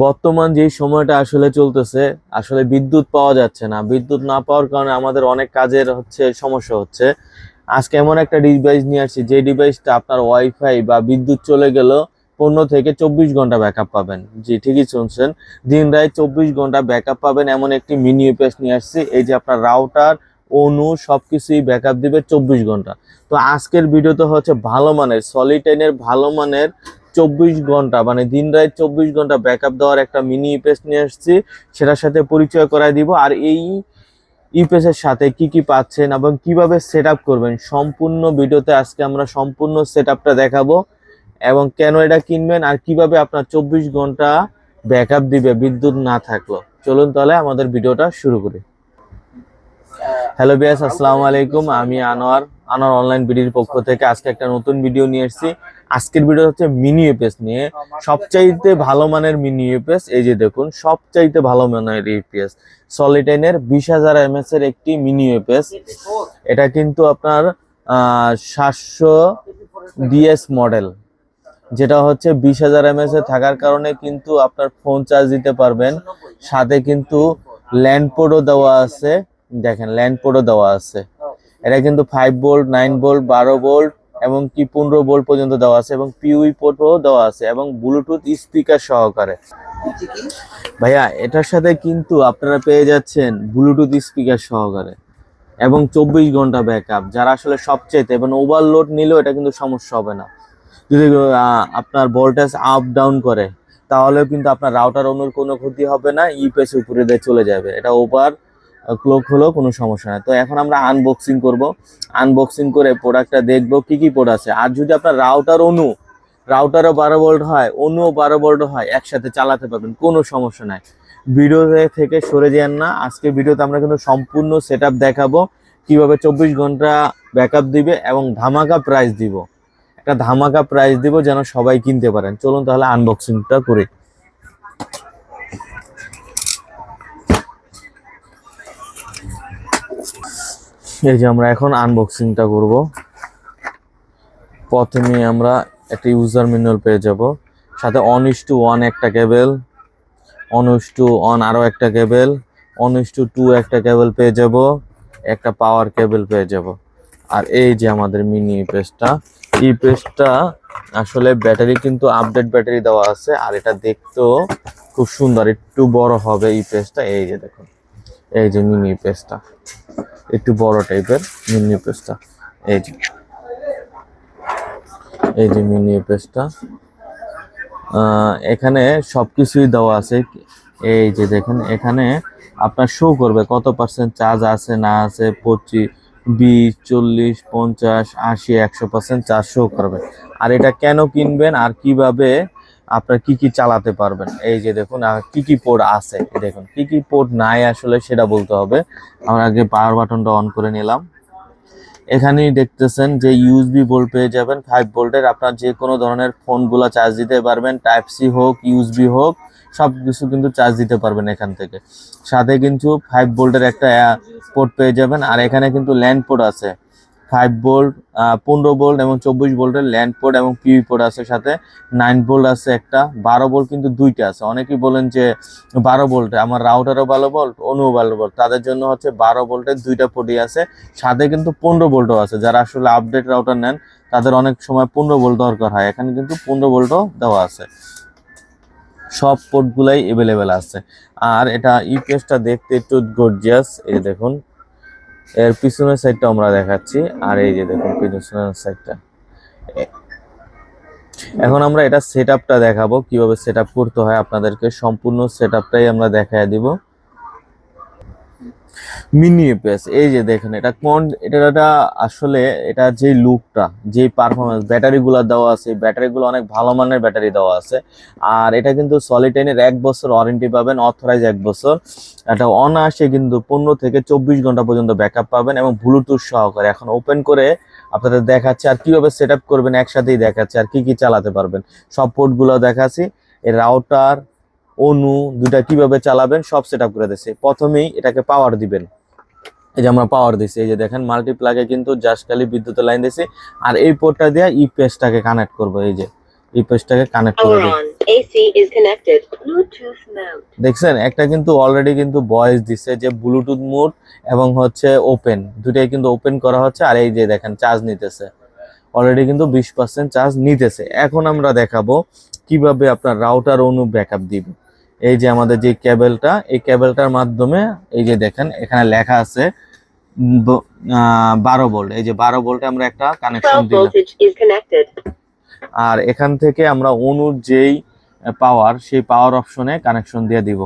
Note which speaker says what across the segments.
Speaker 1: বর্তমান যে সময়টা আসলে চলতেছে, আসলে বিদ্যুৎ পাওয়া যাচ্ছে না। বিদ্যুৎ না পাওয়ার কারণে আমাদের অনেক কাজের সমস্যা হচ্ছে। আজকে এমন একটা ডিভাইস নিয়ে আসছি, যে ডিভাইসটা আপনার ওয়াইফাই বা বিদ্যুৎ চলে গেল 15 থেকে 24 ঘন্টা ব্যাকআপ পাবেন। জি, ঠিকই শুনছেন, দিন রাত 24 ঘন্টা ব্যাকআপ পাবেন এমন একটি মিনি ইউপিএস নিয়ে আসছি। এই যে আপনার রাউটার, অনু সবকিছুই ব্যাকআপ দিবে 24 ঘন্টা। তো আজকের ভিডিওতে হচ্ছে ভালো মানের সলিটেনের, ভালো মানের 24 ঘন্টা মানে দিন রাত 24 ঘন্টা ব্যাকআপ দেওয়ার একটা মিনি ইউপিএস নিয়ে আসছি। সেটার সাথে পরিচয় করায় দিব, আর এই ইউপিএস এর সাথে কি কি পাচ্ছেন এবং কিভাবে সেট আপ করবেন সম্পূর্ণ ভিডিওতে আজকে আমরা সম্পূর্ণ সেট আপটা দেখাবো, এবং কেন এটা কিনবেন আর কিভাবে আপনার 24 ঘন্টা ব্যাকআপ দিবে বিদ্যুৎ না থাকলো। চলুন তাহলে আমাদের ভিডিওটা শুরু করি। হ্যালো বিয়াস, আসসালামু আলাইকুম। আমি আনোয়ার অনলাইন বিডির পক্ষ থেকে আজকে একটা নতুন ভিডিও নিয়ে এসেছি। আজকের ভিডিও হচ্ছে মিনি ইউপিএস নিয়ে, সবচাইতে ভালো মানের মিনি ইউপিএস। এই যে দেখুন, সবচাইতে ভালো মানের ইউপিএস সলিটেনের 20,000 mAh এর একটি মিনি ইউপিএস। এটা কিন্তু আপনার 700 ডিএস মডেল, যেটা হচ্ছে 20,000 mAh থাকার কারণে কিন্তু আপনার ফোন চার্জ দিতে পারবেন। সাথে কিন্তু ল্যান্ড পোর্টও দেওয়া আছে, দেখেন ল্যান্ড পোর্টও দেওয়া আছে। এটা কিন্তু 5 ভোল্ট, 9 ভোল্ট, 12 ভোল্ট এবং কি 15 ভোল্ট পর্যন্ত দেওয়া আছে, এবং পিউই পোর্টও দেওয়া আছে, এবং ব্লুটুথ স্পিকার সহকারে। ভাইয়া, এটার সাথে কিন্তু আপনারা পেয়ে যাচ্ছেন ব্লুটুথ স্পিকার সহকারে এবং 24 ঘন্টা ব্যাকআপ, যারা আসলে সবচেয়ে এবং ওভারলোড নিলেও এটা কিন্তু সমস্যা হবে না। যদি আপনার ভোল্টেজ আপ ডাউন করে, তাহলেও কিন্তু আপনার রাউটার অনুর কোনো ক্ষতি হবে না, ইউপিএস উপরে দিয়ে চলে যাবে। এটা ওভার ক্লক হলেও কোনো সমস্যা নাই। তো এখন আমরা আনবক্সিং করব। আনবক্সিং করে প্রোডাক্টটা দেখব কি কি পোর্ট আছে। আর যদি আপনার রাউটারও 12 ভোল্ট হয়, অনুও 12 ভোল্ট হয়, একসাথে চালাতে পারবেন, কোনো সমস্যা নাই। ভিডিও থেকে সরে যান না। আজকে ভিডিওতে আমরা কিন্তু সম্পূর্ণ সেট আপ দেখাবো, কিভাবে 24 ঘন্টা ব্যাকআপ দিবে, এবং ধামাকা প্রাইস দিব, একটা ধামাকা প্রাইস দিব যেন সবাই কিনতে পারেন। চলুন তাহলে আনবক্সিংটা করি। এই যে আমরা এখন আনবক্সিংটা করব। প্রথমে আমরা একটা ইউজার ম্যানুয়াল পেয়ে যাব, সাথে 1:1 একটা কেবল, 1:1 আরো একটা কেবল, 1:2 একটা কেবল পেয়ে যাব, একটা পাওয়ার কেবল পেয়ে যাব। আর এই যে আমাদের মিনি ইউপিএসটা আসলে ব্যাটারি কিন্তু আপডেট ব্যাটারি দেওয়া আছে, আর এটা দেখতেও খুব সুন্দর, একটু বড় হবে ইউপিএসটা। এই যে দেখুন, এই যে মিনি ইউপিএসটা একটু বড় টাইপের মিনি ইউপিএসটা। এই যে মিনি ইউপিএসটা, এখানে সবকিছুই দেওয়া আছে। এই যে দেখেন, এখানে আপনার শো করবে কত পার্সেন্ট চার্জ আছে না আছে, 25, 20, 40, 50, 80, 100% চার্জ শো করবে। আর এটা কেন কিনবেন আর কিভাবে আপনার কি কি চালাতে পারবেন, এই যে দেখুন, আর কি কি পোর্ট আছে দেখুন, কি কি পোর্ট নাই আসলে সেটা বলতে হবে। আমরা আগে পাওয়ার বাটনটা অন করে নিলাম। এখানেই দেখতেছেন যে ইউএসবি বোল্ট পেয়ে যাবেন 5 ভোল্টের, আপনার যে কোনো ধরনের ফোনগুলো চার্জ দিতে পারবেন, টাইপ সি হোক ইউএসবি হোক, সব কিছু কিন্তু চার্জ দিতে পারবেন এখান থেকে। সাথে কিন্তু 5 ভোল্টের একটা পোর্ট পেয়ে যাবেন, আর এখানে কিন্তু ল্যান্ড পোর্ট আছে। 5 ভোল্ট, 15 ভোল্ট এবং 24 ভোল্টের ল্যান্ড পোর্ট এবং পিউই পোর্ট আছে। সাথে 9 ভোল্ট আছে একটা, 12 ভোল্ট কিন্তু দুইটা আছে। অনেকেই বলেন যে 12 ভোল্টে আমার রাউটারও 12 ভোল্ট, অনুও 12 ভোল্ট, তাদের জন্য হচ্ছে 12 ভোল্টের দুইটা পোর্টই আছে। সাথে কিন্তু 15 ভোল্টও আছে, যারা আসলে আপডেট রাউটার নেন তাদের অনেক সময় 15 ভোল্ট দরকার হয়, এখানে কিন্তু 15 ভোল্টও দেওয়া আছে। সব পোর্টগুলাই এভেলেবেল আছে। আর এটা ইউপিএসটা দেখতে একটু গর্জিয়াস। এই দেখুন, এর পিছনের সাইডটা আমরা দেখাচ্ছি, আর এই যে দেখুন পিছনের সাইডটা। এখন আমরা এটা সেট আপটা দেখাবো, কিভাবে সেট আপ করতে হয় আপনাদেরকে সম্পূর্ণ সেট আপটাই আমরা দেখায় দিব। মিনি ইউপিএস, এই যে দেখেন, এটা আসলে এটা যে লুকটা, যে পারফরমেন্স, ব্যাটারিগুলো দেওয়া আছে, ব্যাটারিগুলো অনেক ভালো মানের ব্যাটারি দেওয়া আছে। আর এটা কিন্তু সলিটেনের 1 বছর ওয়ারেন্টি পাবেন, অথরাইজ 1 বছর। এটা অনায়াসে কিন্তু 15 থেকে 24 ঘন্টা পর্যন্ত ব্যাকআপ পাবেন, এবং ব্লুটুথ সহকারে। এখন ওপেন করে আপনাদের দেখাচ্ছে, আর কিভাবে সেট আপ করবেন একসাথেই দেখাচ্ছে, আর কি কি চালাতে পারবেন সব পোর্টগুলো দেখাচ্ছি। এই রাউটার, অনু দুটা কিভাবে চালাবেন সব সেট আপ করে দিচ্ছি। প্রথমেই এটাকে পাওয়ার দিবেন। এই যে আমরা পাওয়ার দিছি, এই যে দেখেন মাল্টিপ্লাগে কিন্তু জাস্ট খালি বিদ্যুতের লাইন দিছি, আর এই পোর্টটা দিয়ে ইউপিএসটাকে কানেক্ট করব। এই যে ইপিএসটাকে কানেক্ট করে দিই।
Speaker 2: AC is connected. Bluetooth mode.
Speaker 1: দেখছেন একটা কিন্তু অলরেডি কিন্তু ভয়েস দিছে যে ব্লুটুথ মোড এবং হচ্ছে ওপেন, দুটাই কিন্তু ওপেন করা হচ্ছে। আর এই যে দেখেন চার্জ নিতেছে, অলরেডি কিন্তু 20% চার্জ নিতেছে। এখন আমরা দেখাবো কিভাবে আপনার রাউটার অনু ব্যাকআপ দিবে। এই যে আমাদের যে কেবলটা, এই কেবলটার মাধ্যমে এই যে দেখেন এখানে লেখা আছে 12 ভোল্ট। এই যে 12 ভোল্টে আমরা একটা কানেকশন
Speaker 2: 12
Speaker 1: দিলাম।
Speaker 2: voltage is connected.
Speaker 1: আর এখান থেকে আমরা অনুর যেই পাওয়ার, সেই পাওয়ার অপশনে কানেকশন দিয়ে দিব।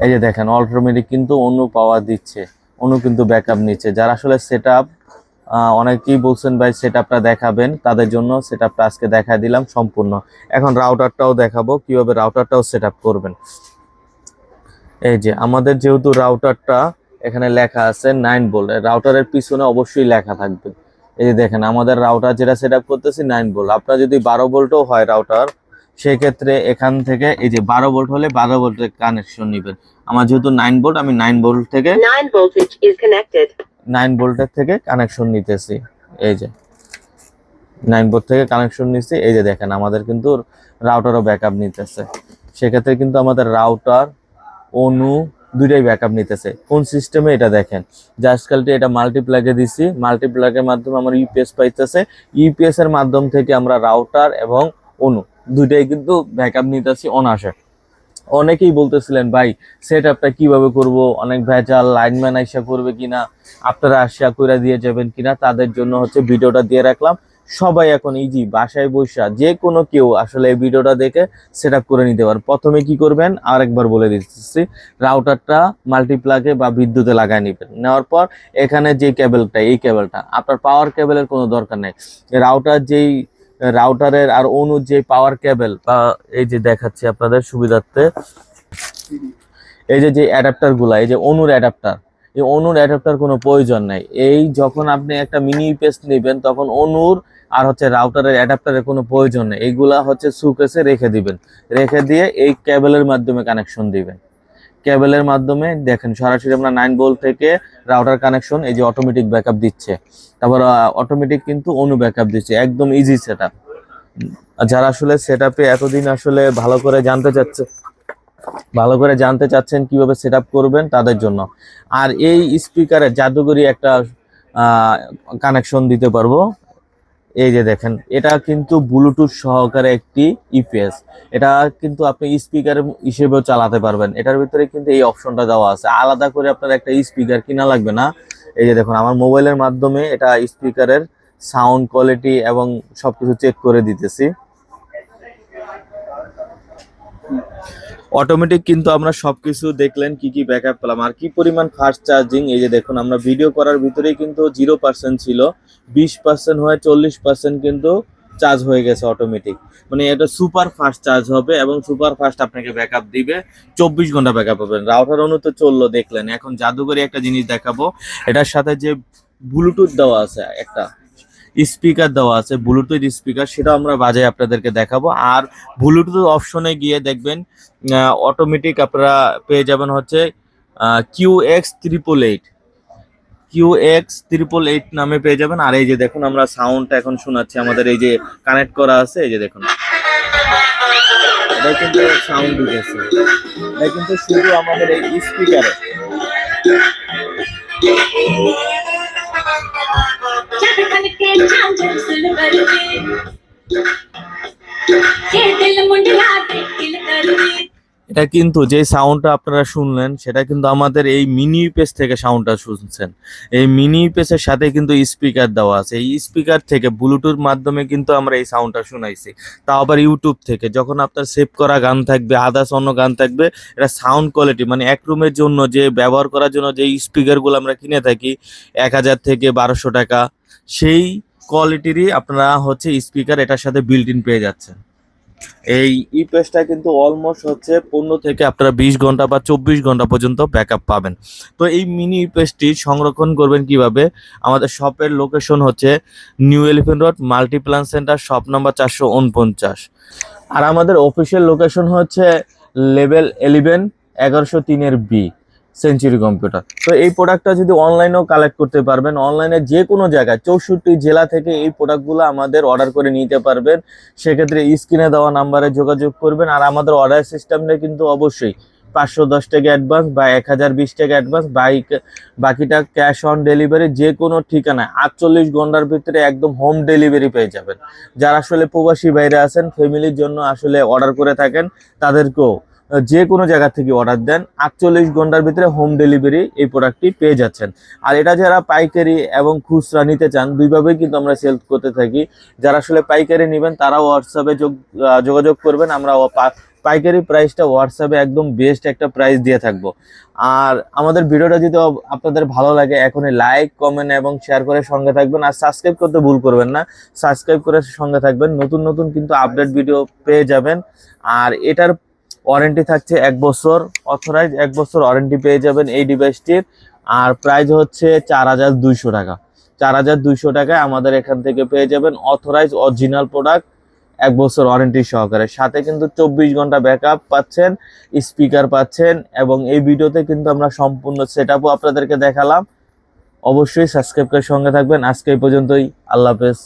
Speaker 1: এই যে দেখেন অটোমেটিক কিন্তু অনু পাওয়ার দিচ্ছে, অনু কিন্তু ব্যাকআপ নিচ্ছে। যারা আসলে সেটআপ অনেকেই বলছেন ভাই সেটআপটা দেখাবেন, তাদের জন্য সেটআপটা আজকে দেখায় দিলাম সম্পূর্ণ। এখন রাউটারটাও দেখাবো কিভাবে রাউটারটাও সেটআপ করবেন। এই যে আমাদের যেহেতু রাউটারটা এখানে লেখা আছে 9 ভোল্ট, রাউটারের পিছনে অবশ্যই লেখা থাকবে। এই যে দেখেন আমাদের রাউটার যেটা সেটআপ করতেছি 9 ভোল্ট। আপনার যদি 12 ভোল্টও হয় রাউটার, সেই ক্ষেত্রে এখান থেকে এই যে 12 ভোল্ট হলে 12 ভোল্টের কানেকশন নেবেন। আমার যেহেতু 9 ভোল্ট, আমি 9 ভোল্ট থেকে
Speaker 2: 9 voltage is connected.
Speaker 1: 9 ভোল্টের থেকে কানেকশন নিতেছি। এই যে 9 ভোল্ট থেকে কানেকশন নিচ্ছি। এই যে দেখেন আমাদের কিন্তু রাউটারও ব্যাকআপ নিতেছে। সেক্ষেত্রে কিন্তু আমাদের রাউটার অনু দুইটাই ব্যাকআপ নিতেছে। কোন সিস্টেমে এটা দেখেন, জাস্ট কালটি এটা মাল্টিপ্লাগে দিছি, মাল্টিপ্লাগের মাধ্যমে আমার ইউপিএস পাইতেছে। ইউপিএস এর মাধ্যম থেকে আমরা রাউটার এবং অনু দুইটাই কিন্তু ব্যাকআপ নিতেছি অনায়াসে। অনেকেই বলতেছিলেন ভাই সেটআপটা কিভাবে করব, অনেক ভেজাল, লাইনম্যান আইসা করবে কিনা, আপনারা আসিয়া কইরা দিয়ে যাবেন কিনা, তাদের জন্য হচ্ছে ভিডিওটা দিয়ে রাখলাম। সবাই এখন ইজি বাসায় বসা যে কোনো কেউ আসলে এই ভিডিওটা দেখে সেটআপ করে নিতে পারে। প্রথমে কি করবেন আরেকবার বলে দিচ্ছি, রাউটারটা মাল্টিপ্লাগে বা বিদ্যুতে লাগায় নেবেন। নেওয়ার পর এখানে যে কেবলটা, এই কেবলটা আপনার পাওয়ার কেবলের কোনো দরকার নেই। রাউটার যেই রাউটারের আর অনুর যে পাওয়ার কেবল, বা এই যে দেখাচ্ছি আপনাদের সুবিধার্থে, এই যে অ্যাডাপ্টার গুলা, এই যে অনুর অ্যাডাপ্টার, এই অনুর অ্যাডাপ্টার কোনো প্রয়োজন নাই। এই যখন আপনি একটা মিনি ইউপিএস নেবেন তখন অনুর আর হচ্ছে রাউটারের অ্যাডাপ্টারের কোনো প্রয়োজন নেই। এইগুলা হচ্ছে সুকেসে রেখে দিবেন, রেখে দিয়ে এই কেবলের মাধ্যমে কানেকশন দিবেন। কেবলের মাধ্যমে দেখেন সরাসরি আমরা 9 ভোল্ট থেকে রাউটার কানেকশন, এই যে অটোমেটিক ব্যাকআপ দিচ্ছে, তারপর অটোমেটিক কিন্তু অনু ব্যাকআপ দিচ্ছে। একদম ইজি সেটআপ। যারা আসলে সেটআপে এতদিন আসলে ভালো করে জানতে চাচ্ছেন কিভাবে সেটআপ করবেন তাদের জন্য। আর এই স্পিকারে জাদুকরি একটা কানেকশন দিতে পারবো। এই যে দেখেন এটা কিন্তু ব্লুটুথ সহকারে একটি ইপিএস, এটা কিন্তু আপনি স্পিকার হিসেবেও চালাতে পারবেন। এটার ভিতরে কিন্তু এই অপশনটা দেওয়া আছে, আলাদা করে আপনার একটা স্পিকার কিনা লাগবে না। এই যে দেখুন আমার মোবাইলের মাধ্যমে এটা স্পিকারের সাউন্ড কোয়ালিটি এবং সবকিছু চেক করে দিতেছি। অটোমেটিক কিন্তু আমরা সবকিছু দেখলেন কি কি ব্যাকআপ পেলাম আর কি পরিমাণ ফাস্ট চার্জিং। এই যে দেখুন আমরা ভিডিও করার ভিতরেই কিন্তু 0% ছিল, 20% হয়ে 40% কিন্তু চার্জ হয়ে গেছে অটোমেটিক। মানে এটা সুপার ফাস্ট চার্জ হবে এবং সুপার ফাস্ট আপনাকে ব্যাকআপ দিবে, 24 ঘন্টা ব্যাকআপ পাবেন। রাউটার অনু তো চললো দেখলেন, এখন জাদুকরি একটা জিনিস দেখাবো। এটার সাথে যে ব্লুটুথ দেওয়া আছে, একটা স্পিকার দেওয়া আছে ব্লুটুথ স্পিকার, সেটা আমরা বাজায় আপনাদেরকে দেখাবো। আর ব্লুটুথ অপশনে গিয়ে দেখবেন অটোমেটিক আপনারা পেয়ে যাবেন হচ্ছে QX888 নামে পেয়ে যাবেন। আর এই যে দেখুন আমরা সাউন্ডটা এখন শোনাচ্ছি, আমাদের এই যে কানেক্ট করা আছে, এই যে দেখুন এটা কিন্তু সাউন্ড দিতেছে, এটা কিন্তু শুধু আমাদের এই স্পিকারে। এটা কিন্তু যে সাউন্ডটা আপনারা শুনলেন সেটা কিন্তু আমাদের এই মিনি ইউপিএস থেকে সাউন্ডটা শুনছেন। এই মিনি ইউপিএস এর সাথে কিন্তু স্পিকার দেওয়া আছে, এই স্পিকার থেকে ব্লুটুথ মাধ্যমে কিন্তু আমরা এই সাউন্ডটা শুনাইছি। তাও আবার ইউটিউব থেকে, যখন আপনার সেভ করা গান থাকবে, আদার্স অন্য গান থাকবে, এটা সাউন্ড কোয়ালিটি মানে এক রুমের জন্য যে ব্যবহার করার জন্য যে স্পিকারগুলো আমরা কিনে থাকি 1000 থেকে 1200 টাকা, সেই কোয়ালিটিরই আপনারা হচ্ছে স্পিকার এটার সাথে বিল্ট ইন পেয়ে যাচ্ছেন। এই ইপিএসটা কিন্তু অলমোস্ট হচ্ছে 15 থেকে আপনারা 20 ঘন্টা বা 24 ঘন্টা পর্যন্ত ব্যাকআপ পাবেন। তো এই মিনি ইপিএসটি সংরক্ষণ করবেন কিভাবে, আমাদের শপের লোকেশন হচ্ছে new elephant road Multiplan centre, shop number 449। আর আমাদের অফিসিয়াল লোকেশন হচ্ছে লেভেল 11 1103 B, সেঞ্চুরি কম্পিউটার। তো এই প্রোডাক্টটা যদি অনলাইনেও কালেক্ট করতে পারবেন, অনলাইনে যে কোনো জায়গায় 64 জেলা থেকে এই প্রোডাক্টগুলো আমাদের অর্ডার করে নিতে পারবেন। সেক্ষেত্রে স্ক্রিনে দেওয়া নাম্বারে যোগাযোগ করবেন। আর আমাদের অর্ডার সিস্টেমটা কিন্তু অবশ্যই 510 টাকা অ্যাডভান্স বা 1020 টাকা অ্যাডভান্স, বাকিটা ক্যাশ অন ডেলিভারি। যে কোনো ঠিকানায় 48 ঘন্টার ভিতরে একদম হোম ডেলিভারি পেয়ে যাবেন। যারা আসলে প্রবাসী বাইরে আছেন, ফ্যামিলির জন্য আসলে অর্ডার করে থাকেন, তাদেরকেও যে কোনো জায়গা থেকে অর্ডার দেন, 48 ঘন্টার ভিতরে হোম ডেলিভারি এই প্রোডাক্টটি পেয়ে যাচ্ছেন। আর এটা যারা পাইকারি এবং খুচরা নিতে চান, দুইভাবেই কিন্তু আমরা সেল করতে থাকি। যারা আসলে পাইকারি নেবেন তারাও হোয়াটসঅ্যাপে যোগাযোগ করবেন। আমরা পাইকারি প্রাইসটা হোয়াটসঅ্যাপে একদম বেস্ট একটা প্রাইস দিয়ে থাকবো। আর আমাদের ভিডিওটা যদি আপনাদের ভালো লাগে, এখনই লাইক, কমেন্ট এবং শেয়ার করে সঙ্গে থাকবেন। আর সাবস্ক্রাইব করতে ভুল করবেন না, সাবস্ক্রাইব করে সঙ্গে থাকবেন। নতুন নতুন কিন্তু আপডেট ভিডিও পেয়ে যাবেন। আর এটার ওয়ারেন্টি থাকছে 1 বছর, অথরাইজ 1 বছর ওয়ারেন্টি পেয়ে যাবেন এই ডিভাইসটির। আর প্রাইস হচ্ছে 4200 টাকা। 4200 টাকায় আমাদের এখান থেকে পেয়ে যাবেন অথরাইজ অরিজিনাল প্রোডাক্ট 1 বছর ওয়ারেন্টি সহকারে। সাথে কিন্তু 24 ঘন্টা ব্যাকআপ পাচ্ছেন, স্পিকার পাচ্ছেন, এবং এই ভিডিওতে কিন্তু আমরা সম্পূর্ণ সেটআপও আপনাদেরকে দেখালাম। অবশ্যই সাবস্ক্রাইব করে সঙ্গে থাকবেন। আজকে এই পর্যন্তই, আল্লাহ হাফেজ।